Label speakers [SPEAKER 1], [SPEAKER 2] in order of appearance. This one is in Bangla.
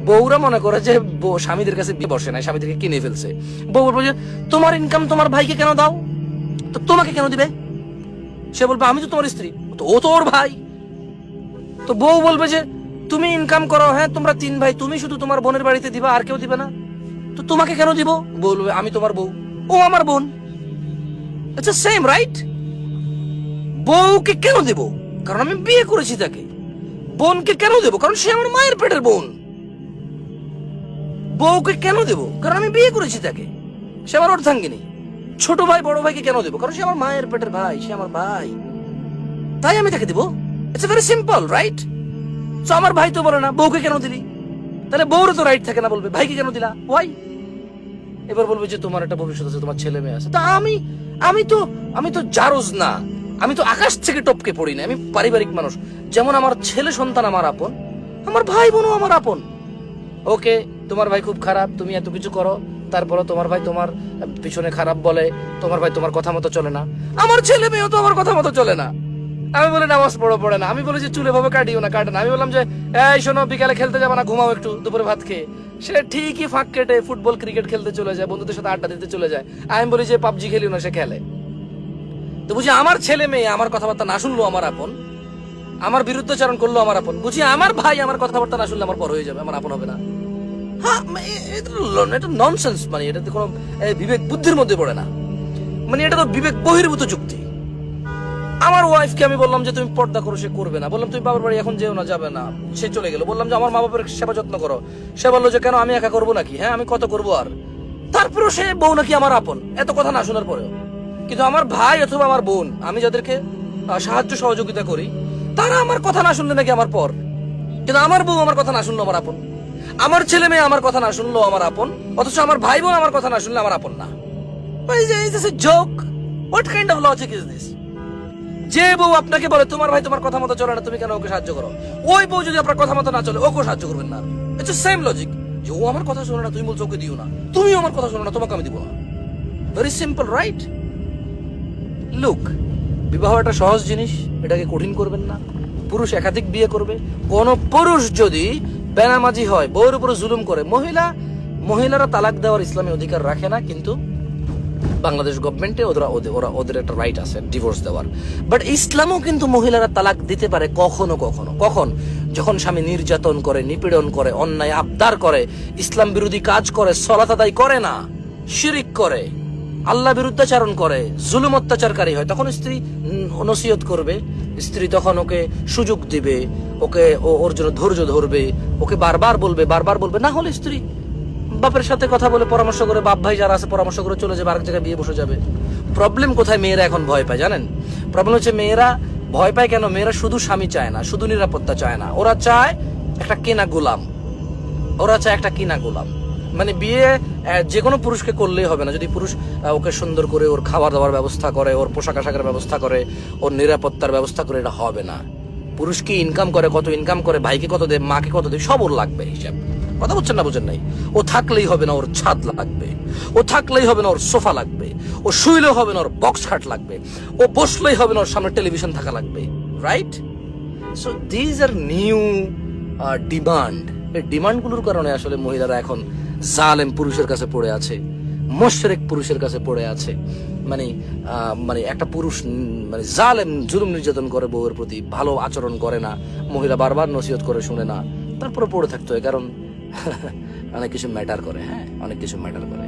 [SPEAKER 1] বউরা মনে করে যে স্বামীদের কাছে বিয়ে বসে না, স্বামীদেরকে কিনে ফেলছে। বউ বলবে যে তোমার ইনকাম তোমার ভাইকে কেন দাও, তো তোমাকে কেন দিবে? সে বলবে আমি তো তোমার স্ত্রী, তো ও তো ওর ভাই। তো বউ বলবে যে তুমি ইনকাম করো, হ্যাঁ তোমরা 3 ভাই, তুমি শুধু তোমার বোনের বাড়িতে দিবা, আর কেউ দিবে না, তো তোমাকে কেন দিব? বলবে আমি তোমার বউ, ও আমার বোন। আচ্ছা সেম রাইট। বউকে কেন দেব? কারণ আমি বিয়ে করেছি তাকে। বোনকে কেন দেব? কারণ সে আমার মায়ের পেটের বোন। বউকে কেন দেব? কারণ আমি বিয়ে করেছি তাকে, সে আমার অর্ধাঙ্গিনী। ছোট ভাই বড় ভাইকে কেন দেব? কারণ সে আমার মায়ের পেটের ভাই, সে আমার ভাই, তাই আমি তাকে দেব। It's very simple right. তো আমার ভাই তো বলে না বউকে কেন দিলি, তাহলে বউরও তো রাইট থাকে না, বলবে ভাইকে কেন দিলা, ওয়াই? এবার বলবে যে তোমার একটা ভবিষ্যৎ আছে, তোমার ছেলে মেয়ে আছে। তা আমি তো জারজ না, আমি তো আকাশ থেকে টপকে পড়ি না, আমি পারিবারিক মানুষ। যেমন আমার ছেলে সন্তান আমার আপন, আমার ভাই বোনও আমার আপন। ওকে, তোমার ভাই খুব খারাপ, তুমি এত কিছু করো, তারপরে তোমার ভাই তোমার পিছনে খারাপ বলে, তোমার ভাই তোমার কথা মতো চলে না, আমার ছেলে মেয়েও তো আমার কথা মতো চলে না। আমি বলি নামাজ পড়ে না, আমি বলি যে চুলে ভাবে কাটিও না, কাটে না। আমি বললাম যে এই শোনো, বিকালে খেলতে যাবে না, ঘুমাও একটু, দুপুরে ভাত খেয়ে। সে ঠিকই ফাঁক কেটে ফুটবল ক্রিকেট খেলতে চলে যায়, বন্ধুদের সাথে আড্ডা দিতে চলে যায়। আমি বলি যে পাবজি খেলিও না, সে খেলে। তো বুঝি আমার ছেলে মেয়ে আমার কথাবার্তা না শুনলো আমার আপন, আমার বিরুদ্ধাচরণ করলো আমার আপন। বুঝি আমার ভাই আমার কথাবার্তা না শুনলে আমার পর হয়ে যাবে, আমার আপন হবে না। হ্যাঁ, এটা ননসেন্স, মানে এটাতে কোনো বিবেক বুদ্ধির মধ্যে পড়ে না, মানে এটা তো বিবেক বহির্ভূত যুক্তি। আমার ওয়াইফকে আমি বললাম যে তুমি পর্দা করো, সে করবে না। বললাম তুমি বাবার বাড়ি এখন যেও না, যাবে না, সে চলে গেল। বললাম যে আমার মা বাবার সেবা যত্ন করো, সে বললো যে কেন আমি একা করবো নাকি, হ্যাঁ আমি কত করবো আর। তারপরেও সে বউ নাকি আমার আপন, এত কথা না শোনার পরেও। কিন্তু আমার ভাই অথবা আমার বোন, আমি যাদেরকে সাহায্য সহযোগিতা করি, তারা আমার কথা না শুনলে নাকি আমার পর। কিন্তু আমার বউ আমার কথা না শুনলো আমার আপন, আমার ছেলে মেয়ে আমার কথা না শুনলো আমার আপন, অথচ আমার ভাই বোন আমার কথা না শুনলে আমার আপন না। Joke, what kind of logic is this? যে বউ আপনাকে বলে তোমার ভাই তোমার কথা মতো চলে না, তুমি কেন ওকে সাহায্য করো, ওই বউ যদি আপনার কথা মতো না চলে, ওকে সাহায্য করবেন না। ইটস সেম লজিক, যে ও আমার কথা শোনে না, তুমি বলছো ওকে দিও না, তুমিও আমার কথা শোনো না, তোমাকে আমি দিব না। Very simple right? লুক, বিবাহ একটা সহজ জিনিস, এটাকে কঠিন করবেন না। পুরুষ একাধিক বিয়ে করবে। কোন পুরুষ যদি বেনামাজি হয়, বউয়ের উপরে জুলুম করে, মহিলারা তালাক দেওয়ার ইসলামী অধিকার রাখে না, কিন্তু বাংলাদেশ গভর্নমেন্টে ওদের একটা রাইট আছে ডিভোর্স দেওয়ার। বাট ইসলামও কিন্তু মহিলারা তালাক দিতে পারে কখনো কখনো। কখন? যখন স্বামী নির্যাতন করে, নিপীড়ন করে, অন্যায় আবদার করে, ইসলাম বিরোধী কাজ করে, সলাত আদায় করে না, শিরিক করে, আল্লাহ বিরুদ্ধাচারণ করে, জুলুম অত্যাচারকারী হয়, তখন স্ত্রী নসিহত করবে, স্ত্রী তখন ওকে সুযোগ দিবে, ওর জন্য ধৈর্য ধরবে, ওকে বারবার বলবে। না হলে স্ত্রী বাপের সাথে কথা বলে পরামর্শ করে, বাপ ভাই যারা আছে পরামর্শ করে চলে যাবে, আরেক জায়গায় বিয়ে বসে যাবে। প্রবলেম কোথায়? মেয়েরা এখন ভয় পায়, জানেন? প্রবলেম হচ্ছে মেয়েরা ভয় পায় কেন? মেয়েরা শুধু স্বামী চায় না, শুধু নিরাপত্তা চায় না, ওরা চায় একটা কেনা গোলাম। মানে বিয়ে যে কোনো পুরুষকে করলেই হবে না। যদি পুরুষ ওকে সুন্দর করে ওর খাবার দাবার ব্যবস্থা করে, ওর পোশাক আশাকের ব্যবস্থা করে, ওর নিরাপত্তার ব্যবস্থা করে, এটা হবে না। পুরুষ কি ইনকাম করে, কত ইনকাম করে, ভাইকে কত দেয়, মাকে কত দেয়, সব ওর লাগবে হিসাব। কথা বুঝছেন না? বুঝেন নাই? ও থাকলেই হবে না ওর ছাদ লাগবে, ও থাকলেই হবে না ওর সোফা লাগবে, ও শুইলেও হবে না ওর বক্স খাট লাগবে, ও বসলেই হবে না ওর সামনে টেলিভিশন থাকা লাগবে। Right? So these are new demand. এই ডিমান্ডগুলোর কারণে আসলে মহিলারা এখন জালেম পুরুষের কাছে পড়ে আছে, মুশরিক পুরুষের কাছে পড়ে আছে। মানে একটা পুরুষ মানে জালেম, জুলুম নির্যাতন করে বউয়ের প্রতি, ভালো আচরণ করে না, মহিলা বারবার নসিহত করে শুনে না, তারপরে পড়ে থাকতে হয়। কারণ অনেক কিছু ম্যাটার করে, হ্যাঁ অনেক কিছু ম্যাটার করে।